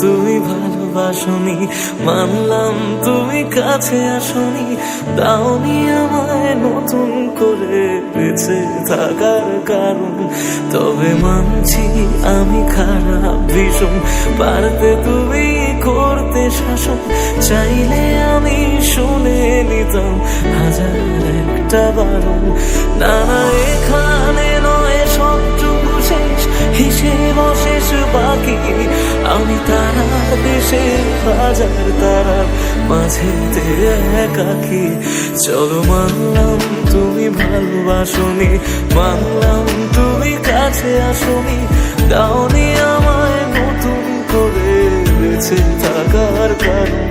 তুমি ভালোবাসনি, মানলাম তুমি কাছে আসনি, দাওনি আমায় নতুন করে বেঁচে থাকার কারণ। তবে মানছি আমি খারাপ ভীষণ, পারতে তুমি করতে শাসন, চাইলে আমি শুনে নিতাম হাজার একটা বারণ। না না এখানে নয় সবটুকু শেষ, হিসেব শেষ বাকি, আমি তারা দেশে হাজার তারার মাঝেতে একাকি। চলো মানলাম তুমি ভালোবাসনি, মানলাম তুমি কাছে আসনি, দাওনি আমায় নতুন করে বেঁচে থাকার কারণ।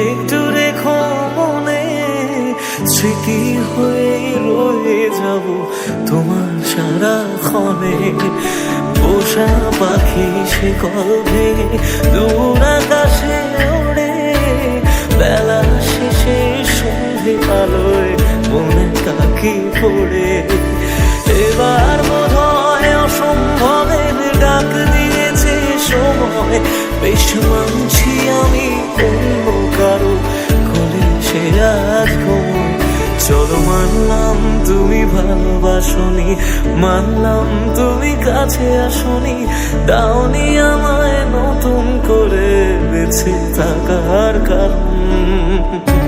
একটু রেখো মনে, স্মৃতি হয়ে রয়ে যাব তোমার সারাক্ষণে। পোষা পাখি শিকল ভেঙে দূর আকাশে ওড়ে, বেলা শেষে সন্ধে আলোয় মনে কাকি পড়ে। এবার বোধ হয় অসম্ভবের ডাক দিয়েছে সময়, বেশ মানছি আমি অন্য কারো কোলে সে আজ ঘুমোয়। চলো মানলাম তুমি ভালোবাসনি, মানলাম তুমি কাছে আসনি, দাওনি আমায় নতুন করে বেঁচে থাকার কারণ।